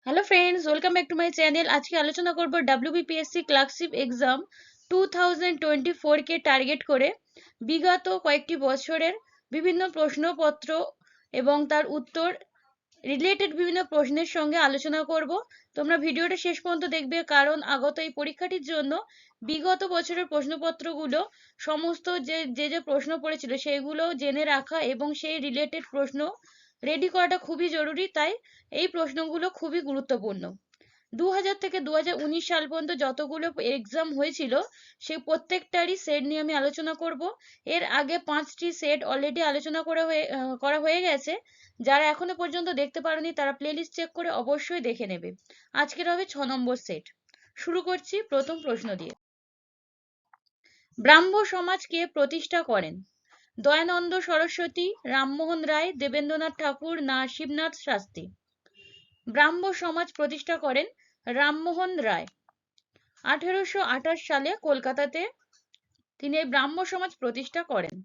Hello friends, welcome back to my channel. আজকে আলোচনা করব ডাব্লিউবিপিএসসি ক্লার্কশিপ এক্সাম 2024 কে target করে বিগত কয়েকটি বছরের বিভিন্ন প্রশ্নপত্র এবং তার উত্তর রিলেটেড বিভিন্ন প্রশ্নের সঙ্গে আলোচনা করব। তোমরা ভিডিওটা শেষ পর্যন্ত দেখবে, কারণ আগত এই পরীক্ষাটির জন্য বিগত বছরের প্রশ্নপত্রগুলো সমস্ত যে প্রশ্ন পড়েছিল সেগুলো জেনে রাখা এবং সেই রিলেটেড প্রশ্ন রেডি করাটা খুবই জরুরি। তাই এই প্রশ্নগুলো খুবই গুরুত্বপূর্ণ। 2000 থেকে 2019 সাল পর্যন্ত যতগুলো এক্সাম হয়েছিল সেই প্রত্যেকটারই সেট নিয়ে আমি আলোচনা করব। এর আগে 5টি সেট অলরেডি আলোচনা করা হয়ে গেছে। যারা এখনো পর্যন্ত দেখতে পারোনি তারা প্লেলিস্ট চেক করে অবশ্যই দেখে নেবে। আজকের হবে 6 নম্বর সেট। শুরু করছি প্রথম প্রশ্ন দিয়ে। ব্রাহ্ম সমাজ কে প্রতিষ্ঠা করেন? দয়ানন্দ সরস্বতী, রামমোহন রায়, দেবেন্দ্রনাথ ঠাকুর না শিবনাথ শাস্ত্রী? ব্রাহ্ম সমাজ প্রতিষ্ঠা করেন রামমোহন রায়। 1828 সালে কলকাতাতে তিনি এই ব্রাহ্ম সমাজ প্রতিষ্ঠা করেন।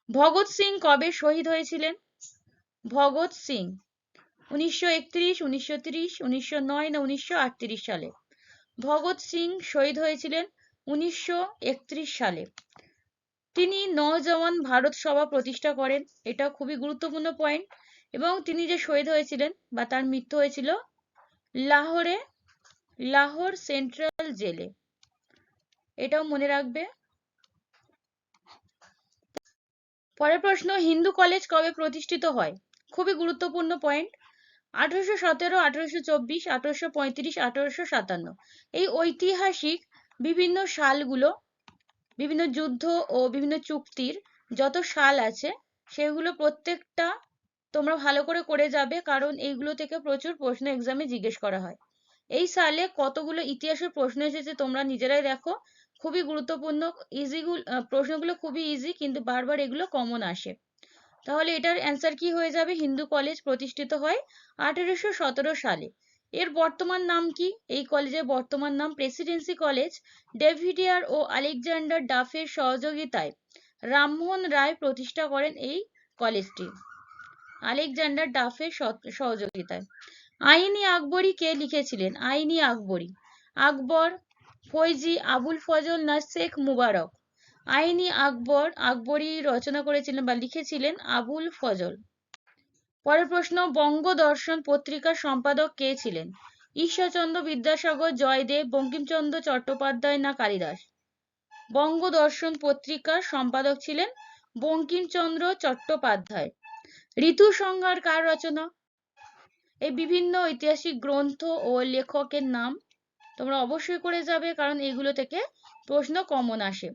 ভগৎ সিং কবে শহীদ হয়েছিলেন? ভগৎ সিং 1931, 1930, 1909 না 1938 সালে? ভগৎ সিং শহীদ হয়েছিলেন 1931 সালে। তিনি নওজওয়ান ভারত সভা প্রতিষ্ঠা করেন। এটা খুবই গুরুত্বপূর্ণ পয়েন্ট। এবং তিনি যে শহীদ হয়েছিলেন বা তার মৃত্যু হয়েছিল লাহোরে, লাহোর সেন্ট্রাল জেলে। এটাও মনে রাখবে। পরের প্রশ্ন, হিন্দু কলেজ কবে প্রতিষ্ঠিত হয়? খুবই গুরুত্বপূর্ণ পয়েন্ট। 1817, 1824, 1835, 1857। এই ঐতিহাসিক বিভিন্ন সালগুলো, বিভিন্ন যুদ্ধ ও বিভিন্ন চুক্তির যত সাল আছে সেগুলো প্রত্যেকটা তোমরা ভালো করে করে যাবে, কারণ এইগুলো থেকে প্রচুর প্রশ্ন এক্সামে জিজ্ঞেস করা হয়। এই সালে কতগুলো ইতিহাসের প্রশ্ন এসেছে তোমরা নিজেরাই দেখো। খুবই গুরুত্বপূর্ণ। প্রশ্নগুলো খুবই ইজি, কিন্তু বারবার এগুলো কমন আসে। তাহলে এটার অ্যান্সার কি হয়ে যাবে? হিন্দু কলেজ প্রতিষ্ঠিত হয় 1817 সালে। এর বর্তমান নাম কি? এই কলেজের বর্তমান নাম প্রেসিডেন্সি কলেজ। ডেভিডিয়ার ও আলেকজান্ডার ডাফের সহযোগিতায় রামমোহন রায় প্রতিষ্ঠা করেন এই কলেজটি। আলেকজান্ডার ডাফের সহযোগিতায়। আইনি আকবরী কে লিখেছিলেন? আইনি আকবরী আকবর, ফৈজি, আবুল ফজল না শেখ মুবারক? আইনি আকবরী রচনা করেছিলেন বা লিখেছিলেন আবুল ফজল। পরের প্রশ্ন, বঙ্গদর্শন পত্রিকার সম্পাদক কে ছিলেন? ঈশ্বরচন্দ্র বিদ্যাসাগর, জয়দেব, বঙ্কিমচন্দ্র চট্টোপাধ্যায় না কালিদাস? বঙ্গদর্শন পত্রিকার সম্পাদক ছিলেন বঙ্কিমচন্দ্র চট্টোপাধ্যায়। ঋতু সংহার কার রচনা? এই বিভিন্ন ঐতিহাসিক গ্রন্থ ও লেখকের নাম তোমরা অবশ্যই করে যাবে, কারণ এগুলো থেকে প্রশ্ন কমন আসে।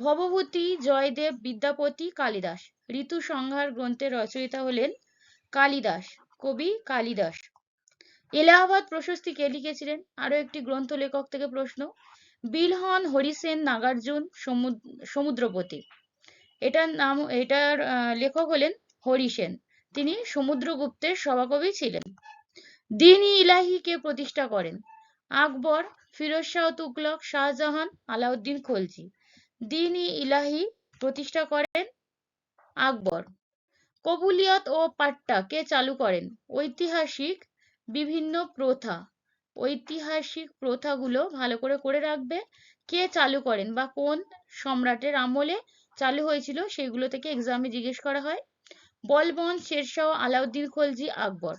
ভবভূতি, জয়দেব, বিদ্যাপতি, কালিদাস? ঋতু সংহার গ্রন্থের রচয়িতা হলেন কালিদাস, কবি কালিদাস। এলাহাবাদ প্রশস্তি কে লিখেছিলেন? আরো একটি গ্রন্থ লেখক থেকে প্রশ্ন। বিলহন, হরিসেন, নাগার্জুন, সমুদ্রপতি? এটার লেখক হলেন হরিসেন। তিনি সমুদ্রগুপ্তের সভাকবি ছিলেন। দ্বীন-ই ইলাহি কে প্রতিষ্ঠা করেন? আকবর, ফিরোজ শাহ তুগলক, শাহজাহান, আলাউদ্দিন খলজি? দ্বীন-ই ইলাহি প্রতিষ্ঠা করেন আকবর। কবুলিয়ত ও পাট্টা কে চালু করেন? ঐতিহাসিক বিভিন্ন প্রথা, ঐতিহাসিক প্রথাগুলো ভালো করে করে রাখবে। কে চালু করেন বা কোন সম্রাটের আমলে চালু হয়েছিল সেগুলো থেকে এক্সামে জিজ্ঞেস করা হয়। বলবন্ত, শেরশাহ, আলাউদ্দিন খলজি, আকবর?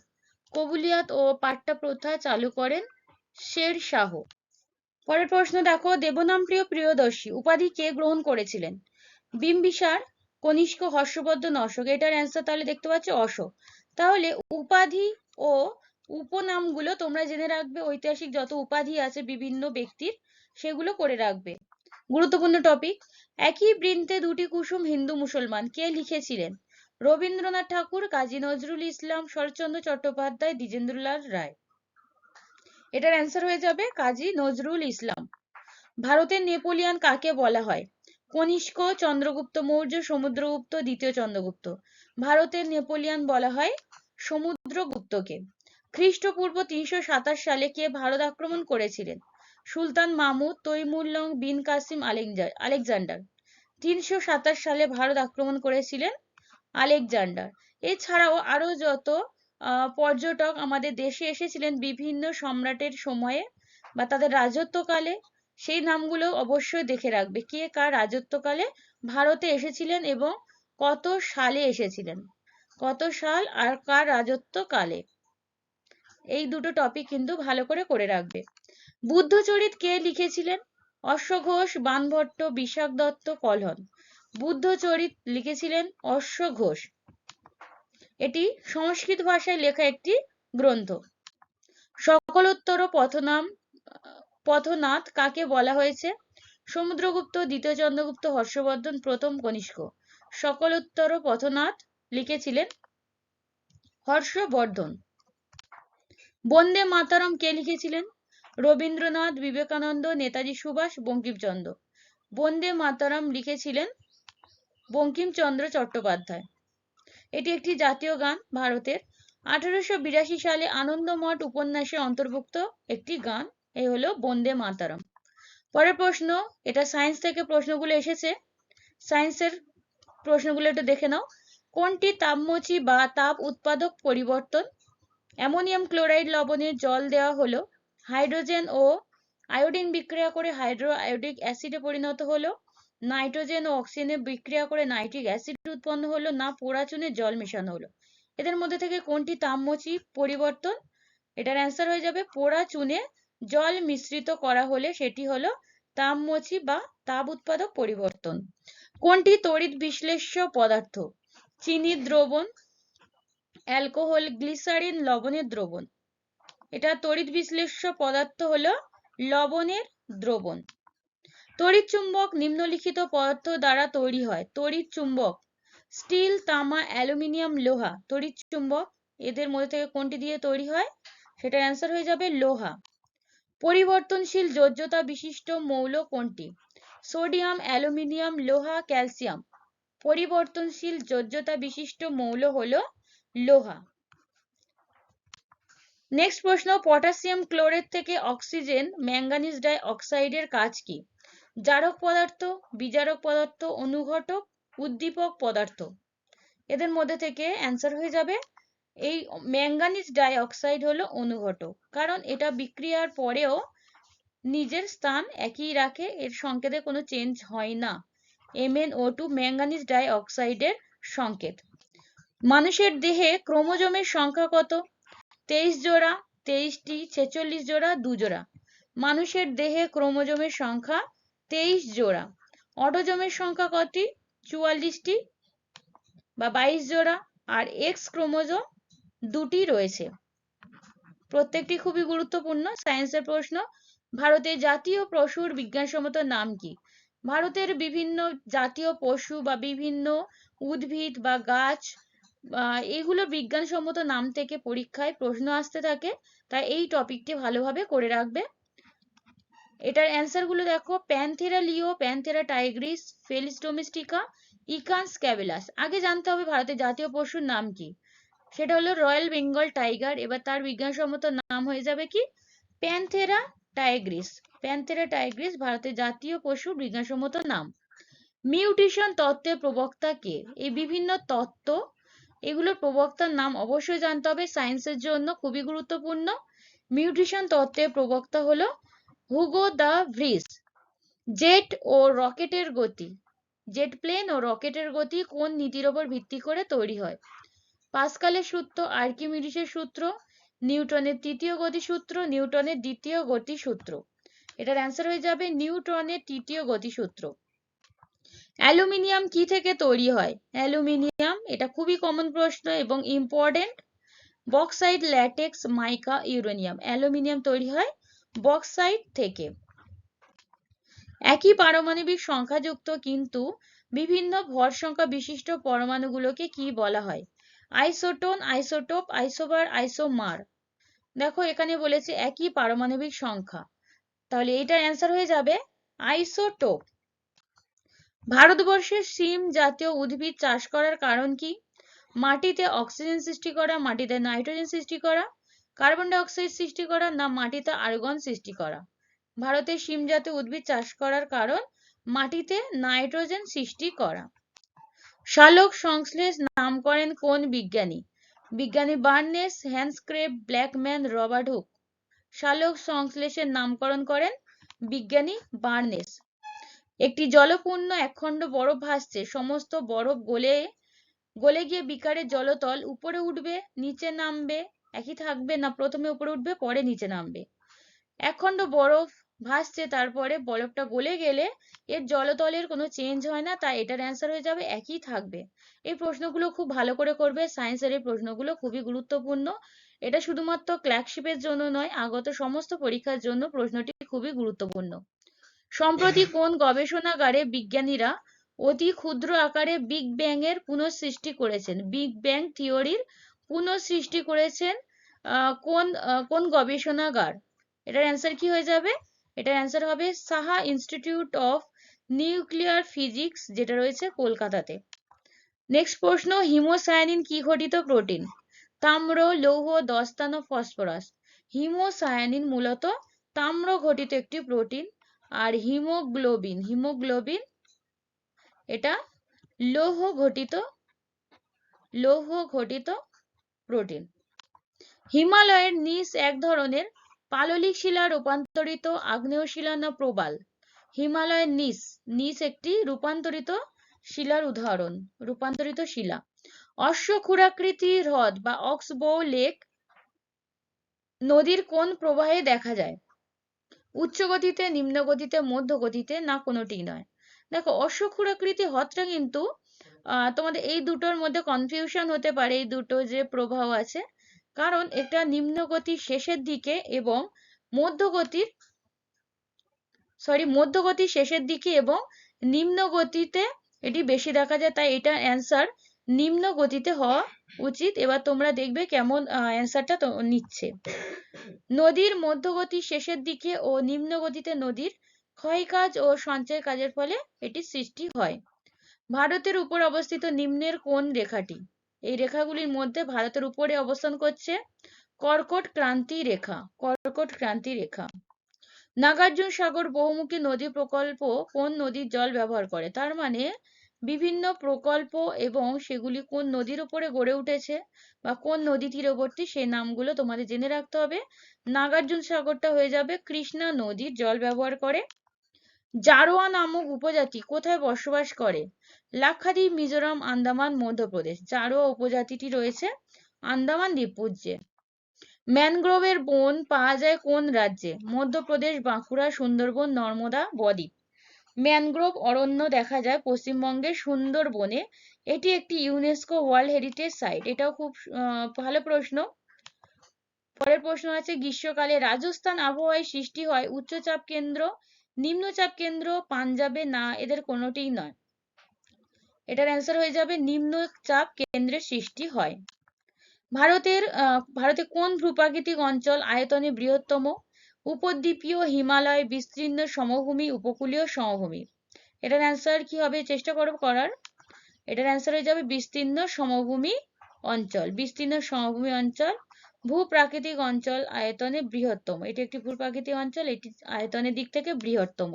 কবুলিয়ত ও পাট্টা প্রথা চালু করেন শেরশাহ। পরের প্রশ্ন দেখো, দেবনামপ্রিয় প্রিয়দর্শী উপাধি কে গ্রহণ করেছিলেন? বিম্বিসার, কনিষ্ক, হর্ষবর্ধন, অশোক? এটার অ্যান্সার তাহলে দেখতে পাচ্ছ অশোক। তাহলে উপাধি ও উপনামগুলো তোমরা জেনে রাখবে। ঐতিহাসিক যত উপাধি আছে বিভিন্ন ব্যক্তির সেগুলো করে রাখবে। গুরুত্বপূর্ণ টপিক। একই বৃন্তে দুটি কুসুম, হিন্দু মুসলমান? কে লিখেছিলেন? রবীন্দ্রনাথ ঠাকুর, কাজী নজরুল ইসলাম, শরৎচন্দ্র চট্টোপাধ্যায়, দ্বিজেন্দ্রলাল রায়? এটার অ্যান্সার হয়ে যাবে কাজী নজরুল ইসলাম। ভারতের নেপোলিয়ন কাকে বলা হয়? কনিষ্ক, চন্দ্রগুপ্ত মৌর্য, সমুদ্রগুপ্ত, দ্বিতীয় চন্দ্রগুপ্ত? ভারতের নেপোলিয়ন বলা হয় সমুদ্রগুপ্তকে। খ্রিস্টপূর্ব 327 সালে কে ভারত আক্রমণ করেছিলেন? সুলতান মাহমুদ, তৈমুরলং, বিন কাসিম, আলেকজান্ডার? 327 সালে ভারত আক্রমণ করেছিলেন আলেকজান্ডার। এছাড়াও আরো যত পর্যটক আমাদের দেশে এসেছিলেন বিভিন্ন সম্রাটের সময়ে বা তাদের রাজত্বকালে, সেই নামগুলো অবশ্যই দেখে রাখবে, কে কার রাজত্বকালে ভারতে এসেছিলেন এবং কত সালে এসেছিলেন, কত সাল আর কার রাজত্বকালে। এই দুটো টপিক কিন্তু ভালো করে করে রাখবে। বুদ্ধচরিত কে লিখেছিলেন? অশ্বঘোষ, বাণভট্ট, বিশাখ দত্ত, কল্হণ। বুদ্ধচরিত লিখেছিলেন অশ্বঘোষ। এটি সংস্কৃত ভাষায় লেখা একটি গ্রন্থ। সকলোত্তর পথনাথ কাকে বলা হয়েছে? সমুদ্রগুপ্ত, দ্বিতীয় চন্দ্রগুপ্ত, হর্ষবর্ধন, প্রথম কনিষ্ক। সকলোত্তর পথনাথ লিখেছিলেন হর্ষবর্ধন। বন্দে মাতরম কে লিখেছিলেন? রবীন্দ্রনাথ, বিবেকানন্দ, নেতাজি সুভাষ, বঙ্কিমচন্দ্র। বন্দে মাতরম লিখেছিলেন বঙ্কিমচন্দ্র চট্টোপাধ্যায়। এটি একটি জাতীয় গান ভারতের। 1882 সালে আনন্দমঠ উপন্যাসে অন্তর্ভুক্ত একটি গান, এই হলো বন্দে মাতরম। পরের প্রশ্ন, এটা সায়েন্স থেকে প্রশ্নগুলো এসেছে, সায়েন্সের প্রশ্নগুলো একটু দেখে নাও। কোনটি তাপমোচী বা তাপ উৎপাদক পরিবর্তন? অ্যামোনিয়াম ক্লোরাইড লবণে জল দেওয়া হলো, হাইড্রোজেন ও আয়োডিন বিক্রিয়া করে হাইড্রো আয়োডিক অ্যাসিডে পরিণত হলো, নাইট্রোজেন ও অক্সিজেনে বিক্রিয়া করে নাইট্রিক অ্যাসিড উৎপন্ন হলো, না পোড়া চুনে জল মেশানো হলো। এদের মধ্যে থেকে কোনটি তাপমোচী পরিবর্তন? এটার অ্যান্সার হয়ে যাবে পোড়া চুনে জল মিশ্রিত করা হলে সেটি হলো তাপমোচী বা তাপ উৎপাদক পরিবর্তন। কোনটি তড়িৎ বিশ্লেষ্য পদার্থ? চিনির দ্রবণ, অ্যালকোহল, গ্লিসারিন, লবণের দ্রবণ। এটা তড়িৎ বিশ্লেষ্য পদার্থ হলো লবণের দ্রবণ। তড়িৎ চুম্বক নিম্নলিখিত পদার্থ দ্বারা তৈরি হয়। তড়িৎ চুম্বক স্টিল, তামা, অ্যালুমিনিয়াম, লোহা। তড়িৎ চুম্বক এদের মধ্যে থেকে কোনটি দিয়ে তৈরি হয়? সেটার অ্যান্সার হয়ে যাবে লোহা। পরিবর্তনশীল যোজ্যতা বিশিষ্ট মৌল কোনটি? সোডিয়াম, অ্যালুমিনিয়াম, লোহা, ক্যালসিয়াম। পরিবর্তনশীল যোজ্যতা বিশিষ্ট মৌল হলো লোহা। নেক্সট প্রশ্ন, পটাশিয়াম ক্লোরেট থেকে অক্সিজেন ম্যাঙ্গানিজ ডাই অক্সাইডের কাজ কি? জারক পদার্থ, বিজারক পদার্থ, অনুঘটক, উদ্দীপক পদার্থ। এদের মধ্যে থেকে অ্যান্সার হয়ে যাবে এই ম্যাঙ্গানিজ ডাই অক্সাইড হলো অনুঘটক, কারণ এটা বিক্রিয়ার পরেও নিজের স্থান একই রাখে, এর সংকেতে কোনো চেঞ্জ হয় না। MnO2 ম্যাঙ্গানিজ ডাই অক্সাইডের সংকেত। মানুষের দেহে ক্রোমোজোমের সংখ্যা কত? 23 জোড়া, 23টি, 46 জোড়া, 2 জোড়া। মানুষের দেহে ক্রোমোজোমের সংখ্যা 23 জোড়া। অটোজোমের সংখ্যা কতটি? 44টি বা 22 জোড়া। আর এক্স ক্রোমোজোম 2টি রয়েছে। প্রত্যেকটি খুবই গুরুত্বপূর্ণ সায়েন্সের প্রশ্ন। ভারতের জাতীয় পশুর বিজ্ঞানসম্মত নাম কি? ভারতের বিভিন্ন জাতীয় পশু বা বিভিন্ন উদ্ভিদ বা গাছ এগুলো বিজ্ঞানসম্মত নাম থেকে পরীক্ষায় প্রশ্ন আসতে থাকে, তাই এই টপিকটি ভালোভাবে করে রাখবে। এটার অ্যান্সার গুলো দেখো, প্যান্থেরা লিও, প্যান্থেরা টাইগ্রিস, ফেলিস ডোমেস্টিকা, ইকান্স ক্যাবেলাস। আগে জানতে হবে ভারতের জাতীয় পশুর নাম কি, সেটা হলো রয়্যাল বেঙ্গল টাইগার। এবার তার বিজ্ঞানসম্মত নাম হয়ে যাবে কি? Panthera Tigris. প্যান্থেরা টাইগ্রিস ভারতের জাতীয় পশুর বিজ্ঞানসম্মত নাম। মিউটেশন তত্ত্বের প্রবক্তা কে? এই বিভিন্ন তত্ত্ব এগুলোর প্রবক্তার নাম অবশ্যই জানতে হবে, সায়েন্সের জন্য খুবই গুরুত্বপূর্ণ। মিউটেশন তত্ত্বের প্রবক্তা হলো হুগো দা ভ্রিস। জেট ও রকেটের গতি, জেট প্লেন ও রকেটের গতি কোন নীতির উপর ভিত্তি করে তৈরি হয়? পাস্কালের সূত্র, আর্কিমিডিসের সূত্র, নিউটনের তৃতীয় গতিসূত্র, নিউটনের দ্বিতীয় গতিসূত্র। এটার অ্যান্সার হয়ে যাবে নিউটনের তৃতীয় গতিসূত্র। অ্যালুমিনিয়াম কি থেকে তৈরি হয়? অ্যালুমিনিয়াম, এটা খুবই কমন প্রশ্ন এবং ইম্পর্টেন্ট। বক্সাইট, ল্যাটেক্স, মাইকা, ইউরেনিয়াম। অ্যালুমিনিয়াম তৈরি হয় বক্সাইট থেকে। একই পারমাণবিক সংখ্যাযুক্ত কিন্তু বিভিন্ন ভর সংখ্যা বিশিষ্ট পরমাণুগুলোকে কি বলা হয়? Isotone, isotope, isobar, isomer. দেখো এখানে বলেছে একই পারমাণবিক সংখ্যা, তাহলে এটার অ্যান্সার হয়ে যাবে আইসোটোপ। ভারতবর্ষে শিম জাতীয় উদ্ভিদ চাষ করার কারণ কি? মাটিতে অক্সিজেন সৃষ্টি করা, মাটিতে নাইট্রোজেন সৃষ্টি করা, কার্বন ডাই অক্সাইড সৃষ্টি করা, না মাটিতে আর্গন সৃষ্টি করা। ভারতে শিম জাতীয় উদ্ভিদ চাষ করার কারণ মাটিতে নাইট্রোজেন সৃষ্টি করা। সালোক সংশ্লেষ নাম করেন কোন বিজ্ঞানী? বিজ্ঞানী বার্নেস হ্যান্সক্রেফ ব্ল্যাকম্যান রবার্ট হুক শার্লক সংশ্লেষের নামকরণ করেন বিজ্ঞানী বার্নেস। একটি জলপূর্ণ একখণ্ড বরফ ভাসছে, সমস্ত বরফ গলে গলে গিয়ে বিকারের জলতল উপরে উঠবে নিচে নামবে একই থাকবে, না প্রথমে উপরে উঠবে পরে নিচে নামবে? একখণ্ড বরফ ভাসছে, তারপরে বরফটা গলে গেলে এর জলতলের কোনো চেঞ্জ হয় না, তাই এটার অ্যান্সার হয়ে যাবে একই থাকবে। এই প্রশ্নগুলো খুব ভালো করে করবে, সায়েন্সের এই প্রশ্নগুলো খুবই গুরুত্বপূর্ণ। এটা শুধুমাত্র ক্লার্কশিপের জন্য নয়, আগত সমস্ত পরীক্ষার জন্য প্রশ্নটি খুবই গুরুত্বপূর্ণ। সম্প্রতি কোন গবেষণাগারে বিজ্ঞানীরা অতি ক্ষুদ্র আকারে বিগ ব্যাং এর পুনঃসৃষ্টি করেছেন? বিগ ব্যাং থিওরির পুনঃসৃষ্টি করেছেন কোন গবেষণাগার? এটার অ্যান্সার কি হয়ে যাবে? এটার অ্যান্সার হবে Saha institute of nuclear physics, যেটা রয়েছে কলকাতাতে। নেক্সট প্রশ্ন, হিমোসায়ানিন কি ঘটিত প্রোটিন? তাম্র, লৌহ, দস্তান ও ফসফরাস। হিমোসায়ানিন মূলত তাম্র ঘটিত একটি প্রোটিন, আর হিমোগ্লোবিন এটা লৌহ ঘটিত প্রোটিন। হিমালয়ের নিচ এক ধরনের পাললিক শিলা রূপান্তরিত আগ্নেয় শিলা না প্রবাল? হিমালয়ের নিচ একটি রূপান্তরিত শিলার উদাহরণ, রূপান্তরিত শিলা। অশ্বক্ষুরাকৃতি হ্রদ বা অক্সবো লেক নদীর কোন প্রবাহে দেখা যায়? উচ্চ গতিতে, নিম্ন গতিতে, মধ্য গতিতে, না কোনোটি নয়? দেখো, অশ্বক্ষুরাকৃতি হ্রদটা কিন্তু তোমাদের এই দুটোর মধ্যে কনফিউশন হতে পারে, এই দুটো যে প্রবাহ আছে, কারণ এটা নিম্ন গতির শেষের দিকে এবং মধ্য গতির শেষের দিকে এবং নিম্ন গতিতে এটি বেশি দেখা যায়, তাই এটার অ্যান্সার নিম্ন গতিতে হওয়া উচিত। এবার তোমরা দেখবে কেমন অ্যান্সারটা নিচ্ছে। নদীর মধ্যগতির শেষের দিকে ও নিম্ন গতিতে নদীর ক্ষয়কাজ ও সঞ্চয় কাজের ফলে এটি সৃষ্টি হয়। ভারতের উপর অবস্থিত নিম্নের কোন রেখাটি? এই রেখাগুলির মধ্যে ভারতের উপরে অবস্থান করছে কর্কট ক্রান্তি রেখা। নাগার্জুন সাগর বহুমুখী নদী প্রকল্প কোন নদীর জল ব্যবহার করে? তার মানে বিভিন্ন প্রকল্প এবং সেগুলি কোন নদীর উপরে গড়ে উঠেছে বা কোন নদী তীরবর্তী, সেই নামগুলো তোমাদের জেনে রাখতে হবে। নাগার্জুন সাগরটা হয়ে যাবে কৃষ্ণা নদীর জল ব্যবহার করে। জারোয়া নামক উপজাতি কোথায় বসবাস করে? লাক্ষাদ্বীপ, মিজোরাম, আন্দামান, মধ্যপ্রদেশ। জারোয়া উপজাতিটি রয়েছে আন্দামান দ্বীপপুঞ্জে। ম্যানগ্রোভের বন পাওয়া যায় কোন রাজ্যে? মধ্যপ্রদেশ, বাঁকুড়া, সুন্দরবন, নর্মদা, বদ্বীপ। ম্যানগ্রোভ অরণ্য দেখা যায় পশ্চিমবঙ্গের সুন্দরবনে। এটি একটি ইউনেস্কো ওয়ার্ল্ড হেরিটেজ সাইট। এটাও খুব ভালো প্রশ্ন। পরের প্রশ্ন আছে, গ্রীষ্মকালে রাজস্থান আবহাওয়ায় সৃষ্টি হয় উচ্চচাপ কেন্দ্র, নিম্নচাপ কেন্দ্র পাঞ্জাবে, না এদের কোনোটিই নয়? এটার অ্যান্সার হয়ে যাবে নিম্নচাপ কেন্দ্রের সৃষ্টি হয়। ভারতে কোন ভূপ্রাকৃতিক অঞ্চল আয়তনে বৃহত্তম? উপদ্বীপীয়, হিমালয়, বিস্তীর্ণ সমভূমি, উপকূলীয় সমভূমি। এটার অ্যান্সার কি হবে? চেষ্টা করো করার। এটার অ্যান্সার হয়ে যাবে বিস্তীর্ণ সমভূমি অঞ্চল। ভূপ্রাকৃতিক অঞ্চল আয়তনে বৃহত্তম। এটি একটি ভূপ্রাকৃতিক অঞ্চল, এটি আয়তনের দিক থেকে বৃহত্তম।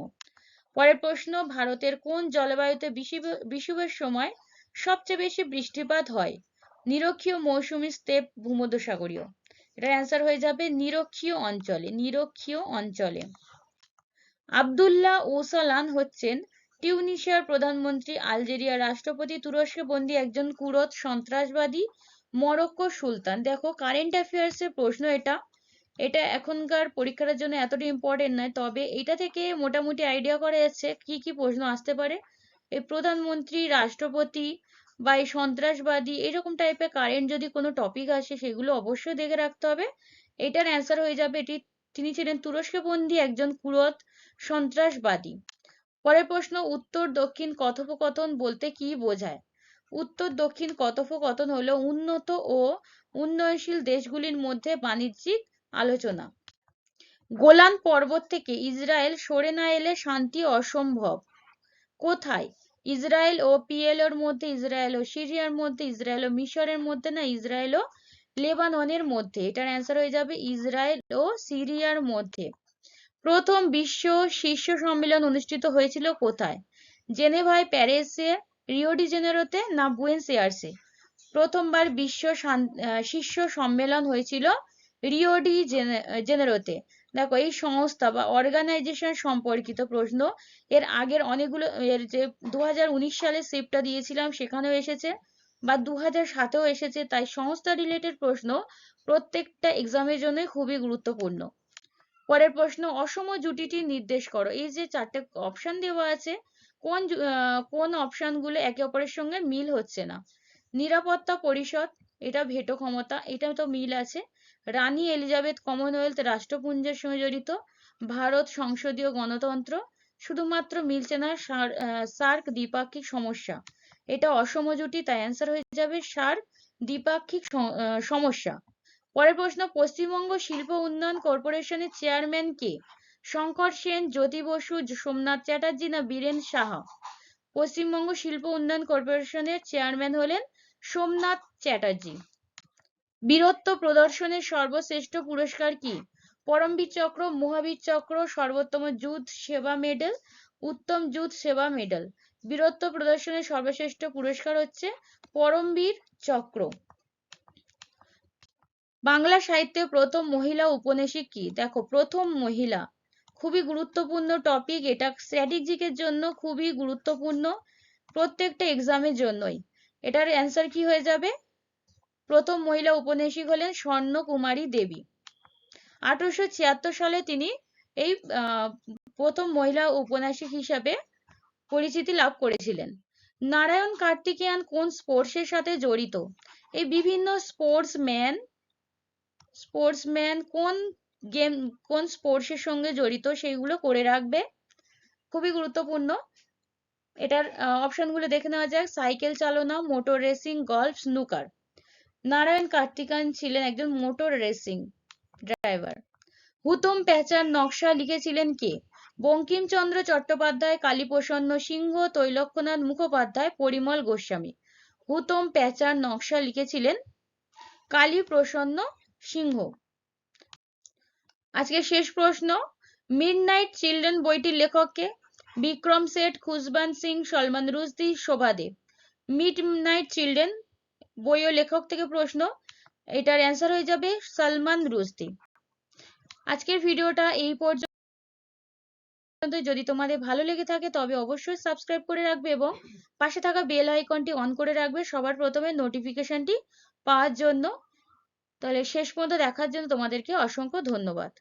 পরের প্রশ্ন, ভারতের কোন জলবায়ুতে বিষুবের সময় সবচেয়ে বেশি বৃষ্টিপাত হয়? নিরক্ষীয়, মৌসুমী, স্টেপ, ভূমধ্যসাগরীয়। এটার অ্যান্সার হয়ে যাবে নিরক্ষীয় অঞ্চলে। আব্দুল্লাহ ওসালান হচ্ছেন টিউনিশিয়ার প্রধানমন্ত্রী, আলজেরিয়ার রাষ্ট্রপতি, তুরস্কে বন্দী একজন কুর্দ সন্ত্রাসবাদী, মরক্কোর সুলতান। দেখো, কারেন্ট অ্যাফেয়ার্স এর প্রশ্ন এটা এখনকার পরীক্ষার জন্য এতটা ইম্পর্টেন্ট নয়, তবে এটা থেকে মোটামুটি আইডিয়া করা যাচ্ছে কি কি প্রশ্ন আসতে পারে। এই প্রধানমন্ত্রী, রাষ্ট্রপতি বা এই সন্ত্রাসবাদী এরকম টাইপের কারেন্ট যদি কোনো টপিক আসে সেগুলো অবশ্যই দেখে রাখতে হবে। এটার অ্যান্সার হয়ে যাবে তিনি ছিলেন তুরস্কে বন্দী একজন কুর্দ সন্ত্রাসবাদী। পরের প্রশ্ন, উত্তর দক্ষিণ কথোপকথন বলতে কি বোঝায়? উত্তর দক্ষিণ কথোপকথন হলো উন্নত ও উন্নয়নশীল দেশগুলির মধ্যে বাণিজ্যিক আলোচনা। গোলান পর্বত থেকে ইসরায়েল সরে না এলে শান্তি অসম্ভব। কোথায়? ইসরায়েল ও পিএলওর মধ্যে, ইসরায়েল ও সিরিয়ার মধ্যে, ইসরায়েল ও মিশরের মধ্যে, না ইসরায়েল ও লেবাননের মধ্যে? এটার অ্যান্সার হয়ে যাবে ইসরায়েল ও সিরিয়ার মধ্যে। প্রথম বিশ্ব শীর্ষ সম্মেলন অনুষ্ঠিত হয়েছিল কোথায়? জেনেভায়, প্যারিসে, রিও ডি জেনেরোতে, না বুয়েন্স এয়ার্সে? প্রথমবার শীর্ষ সম্মেলন হয়েছিল রিও ডি জেনেরোতে। দেখো, এই সংস্থা বা অর্গানাইজেশন সম্পর্কিত প্রশ্ন এর আগের অনেকগুলো, এর যে 2019 সালে শিফটটা দিয়েছিলাম সেখানেও এসেছে, বা 2007-এও এসেছে। তাই সংস্থা রিলেটেড প্রশ্ন প্রত্যেকটা এক্সামের জন্য খুবই গুরুত্বপূর্ণ। পরের প্রশ্ন, অসম জুটিটি নির্দেশ করো। এই যে চারটে অপশন দেওয়া আছে, কোন অপশনগুলো একে অপরের সঙ্গে মিল হচ্ছে না? নিরাপত্তা পরিষদ, এটা ভেটো ক্ষমতা, এটা তো মিল আছে। রানী এলিজাবেথ কমনওয়েলথ রাষ্ট্রপুঞ্জের সঙ্গে জড়িত। ভারত সংসদীয় গণতন্ত্র। শুধুমাত্র মিলছে না সার্ক দ্বিপাক্ষিক সমস্যা, এটা অসম জুটি, তাই অ্যান্সার হয়ে যাবে সার্ক দ্বিপাক্ষিক সমস্যা। পরের প্রশ্ন, পশ্চিমবঙ্গ শিল্প উন্নয়ন কর্পোরেশনের চেয়ারম্যান কে? শঙ্কর সেন, জ্যোতি বসু, সোমনাথ চ্যাটার্জি না বীরেন সাহা? পশ্চিমবঙ্গ শিল্প উন্নয়ন কর্পোরেশনের চেয়ারম্যান হলেন সোমনাথ চ্যাটার্জি। বীরত্ব প্রদর্শনের সর্বশ্রেষ্ঠ পুরস্কার কি? পরমবীর চক্র, মহাবীর চক্র, সর্বোত্তম যুদ্ধ সেবা মেডেল, উত্তম যুদ্ধ সেবা মেডেল। বীরত্ব প্রদর্শনের সর্বশ্রেষ্ঠ পুরস্কার হচ্ছে পরমবীর চক্র। বাংলা সাহিত্যে প্রথম মহিলা উপন্যাসিক কি? দেখো, প্রথম মহিলা খুবই গুরুত্বপূর্ণ টপিক, এটা স্ট্র্যাটেজিকের জন্য খুবই গুরুত্বপূর্ণ, প্রত্যেকটা এক্সামের জন্যই। এটার অ্যান্সার কি হয়ে যাবে? প্রথম মহিলা উপন্যাসিক হলেন স্বর্ণকুমারী দেবী। 1876 সালে তিনি এই প্রথম মহিলা উপন্যাসিক হিসাবে পরিচিতি লাভ করেছিলেন। নারায়ণ কার্তিকেয়ান কোন স্পোর্টসের সাথে জড়িত? এই বিভিন্ন স্পোর্টসম্যান কোন স্পোর্টসের সঙ্গে জড়িত সেইগুলো করে রাখবে, খুবই গুরুত্বপূর্ণ। এটার অপশনগুলো দেখে নেওয়া যাক। সাইকেল চালনা, motor racing, golf, snooker. Narain Karthikeyan ছিলেন একজন মোটর রেসিং ড্রাইভার। হুতুম প্যাঁচার নকশা লিখেছিলেন কে? বঙ্কিমচন্দ্র চট্টোপাধ্যায়, কালীপ্রসন্ন সিংহ, তৈলক্যনাথ মুখোপাধ্যায়, পরিমল গোস্বামী। হুতুম প্যাঁচার নকশা লিখেছিলেন কালীপ্রসন্ন সিংহ। আজকে শেষ প্রশ্ন, মিডনাইট চিলড্রেন বইটির লেখক কে? বিক্রম শেঠ, খুশবন্ত সিং, সলমান রুশদি, শোভা দে। মিডনাইট চিলড্রেন বই ও লেখক থেকে প্রশ্ন, এটার অ্যান্সার হয়ে যাবে সলমান রুশদি। আজকের ভিডিওটা এই পর্যন্ত। যদি তোমাদের ভালো লেগে থাকে তবে অবশ্যই সাবস্ক্রাইব করে রাখবে এবং পাশে থাকা বেল আইকনটি অন করে রাখবে সবার প্রথমে নোটিফিকেশনটি পাওয়ার জন্য। তাহলে শেষ পর্যন্ত দেখার জন্য তোমাদেরকে অসংখ্য ধন্যবাদ।